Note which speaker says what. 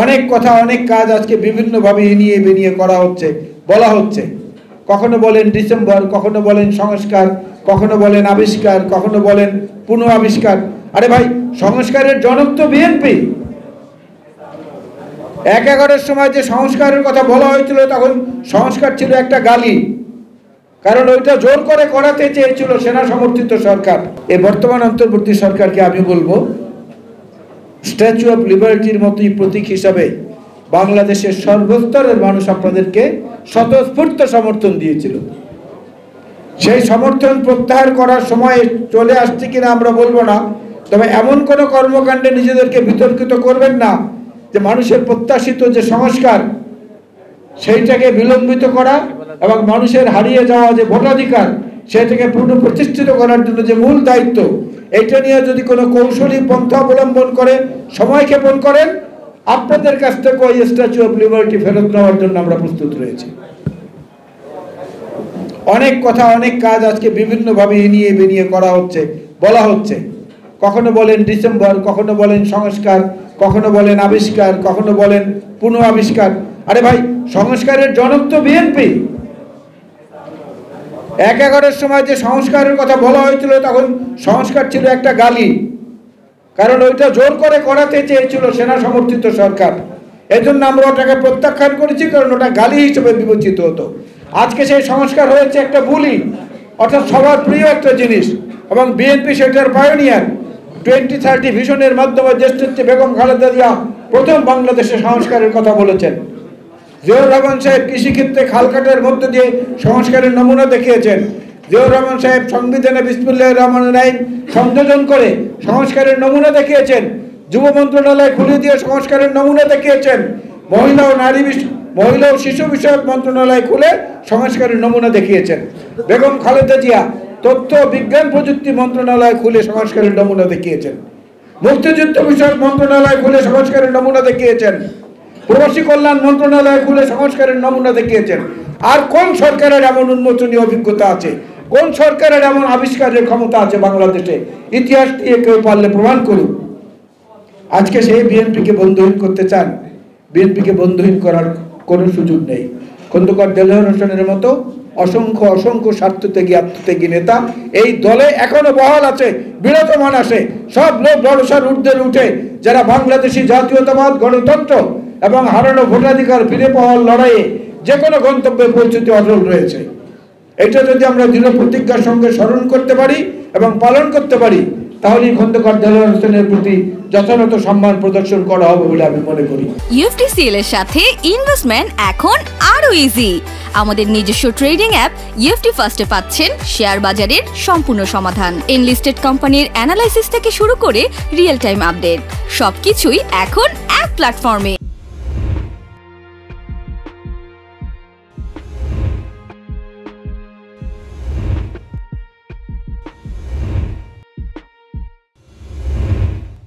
Speaker 1: অনেক কথা অনেক কাজ আজকে বিভিন্নভাবে এনিয়ে বেনিয়ে করা হচ্ছে, বলা হচ্ছে। কখনো বলেন ডিসেম্বর, কখনো বলেন সংস্কার, কখনো বলেন আবিষ্কার, কখনো বলেন পুনঃ আবিষ্কার। আরে ভাই, সংস্কারের জনক তো বিএনপি। ১/১১-এর সময় যে সংস্কারের কথা বলা হয়েছিল, তখন সংস্কার ছিল একটা গালি, কারণ ওইটা জোর করে করাতে চেয়েছিল সেনা সমর্থিত সরকার। এই বর্তমান অন্তর্বর্তী সরকারকে আমি বলবো, স্ট্যাচু অফ লিবার্টির মতোই প্রতীক হিসাবে বাংলাদেশের সর্বস্তরের মানুষ আপনাদেরকে স্বতঃস্ফূর্ত সমর্থন দিয়েছিল। সেই সমর্থন প্রত্যাহার করার সময় চলে আসছে কিনা আমরা বলবো না, তবে এমন কোনো কর্মকাণ্ডে নিজেদেরকে বিতর্কিত করবেন না যে মানুষের প্রত্যাশিত যে সংস্কার সেইটাকে বিলম্বিত করা এবং মানুষের হারিয়ে যাওয়া যে ভোটাধিকার সেটাকে পুনঃপ্রতিষ্ঠিত করার জন্য যে মূল দায়িত্ব, এটা নিয়ে যদি কোনো কৌশলী পন্থা অবলম্বন করে সময় ক্ষেপণ করেন, আপনাদের কাছ থেকে ওই স্ট্যাচু অফ লিবার্টি ফেরত নেওয়ার জন্য আমরা প্রস্তুত রয়েছি। অনেক কথা অনেক কাজ আজকে বিভিন্নভাবে এনিয়ে বেনিয়ে করা হচ্ছে, বলা হচ্ছে। কখনো বলেন ডিসেম্বর, কখনো বলেন সংস্কার, কখনো বলেন আবিষ্কার, কখনো বলেন পুনঃ আবিষ্কার। আরে ভাই, সংস্কারের জনক তো বিএনপি। ১/১১-এর সময় যে সংস্কারের কথা বলা হয়েছিল, তখন সংস্কার ছিল একটা গালি, কারণ ওইটা জোর করে করাতে চেয়েছিল সেনা সমর্থিত সরকার। এজন্য আমরা ওটাকে প্রত্যাখ্যান করেছি, কারণ ওটা গালি হিসেবে বিবেচিত হতো। আজকে সেই সংস্কার হয়েছে একটা বুলি, অর্থাৎ সবার প্রিয় একটা জিনিস, এবং বিএনপি সেটার পায়োনিয়ার। 2030 ভিশনের মাধ্যমে দেশনেত্রী বেগম খালেদা জিয়া প্রথম বাংলাদেশে সংস্কারের কথা বলেছেন। জিয়াউর রহমান সাহেব কৃষিক্ষেত্রে খালকাটের মধ্য দিয়ে সংস্কারের নমুনা দেখিয়েছেন। জিয়াউর রহমান সাহেব সংবিধানে বিসমিল্লাহির রহমানির রহিম সংযোজন করে সংস্কারের নমুনা দেখিয়েছেন। যুব মন্ত্রণালয় খুলে দিয়ে সংস্কারের নমুনা দেখিয়েছেন। মহিলা ও শিশু বিষয়ক মন্ত্রণালয় খুলে সংস্কারের নমুনা দেখিয়েছেন। বেগম খালেদা জিয়া তথ্য বিজ্ঞান প্রযুক্তি মন্ত্রণালয় খুলে সংস্কারের নমুনা দেখিয়েছেন। মুক্তিযুদ্ধ বিষয়ক মন্ত্রণালয় খুলে সংস্কারের নমুনা দেখিয়েছেন। প্রবাসী কল্যাণ মন্ত্রণালয় খুলে সংস্কারের নমুনা দেখিয়েছেন। আর কোন সরকারের এমন উন্মোচনী অভিজ্ঞতা আছে, কোন সরকারের এমন আবিষ্কারের ক্ষমতা আছে বাংলাদেশে? ইতিহাস দিয়ে কেউ পারলে প্রমাণ করুক। আজকে সেই বিএনপিকে বন্ধুহীন করতে চান, বিএনপিকে বন্ধুহীন করার কোনো সুযোগ নেই। খন্দকার দেলোয়ার হোসেনের মতো অসংখ্য অসংখ্য স্বার্থত্যাগী আত্মত্যাগী নেতা এই দলে এখনো বহাল আছে, বিরাজমান আছে। সব লোক ভরসার ঊর্ধ্বে উঠে যারা বাংলাদেশি জাতীয়তাবাদ, গণতন্ত্র এবং হারানো ভোটাধিকার ফিরে পাওয়ার লড়াইয়ে যে কোনো গন্তব্যে পৌঁছতে অটল রয়েছে। এটা যদি আমরা দৃঢ় প্রতিজ্ঞার সঙ্গে স্মরণ করতে পারি এবং পালন করতে পারি, তাহলেই খন্দকার দেলোয়ার হোসেনের প্রতি যথাযথ সম্মান প্রদর্শন করা হবে বলে আমি মনে করি।
Speaker 2: ইউএফটিসিএল এর সাথে ইনভেস্টমেন্ট এখন আরো ইজি। আমাদের নিজস্ব ট্রেডিং অ্যাপ ইউএফটি ফার্স্টে পাচ্ছেন শেয়ার বাজারের সম্পূর্ণ সমাধান, এনলিস্টেড কোম্পানির অ্যানালাইসিস থেকে শুরু করে রিয়েল টাইম আপডেট, সবকিছুই এখন এক প্ল্যাটফর্মে।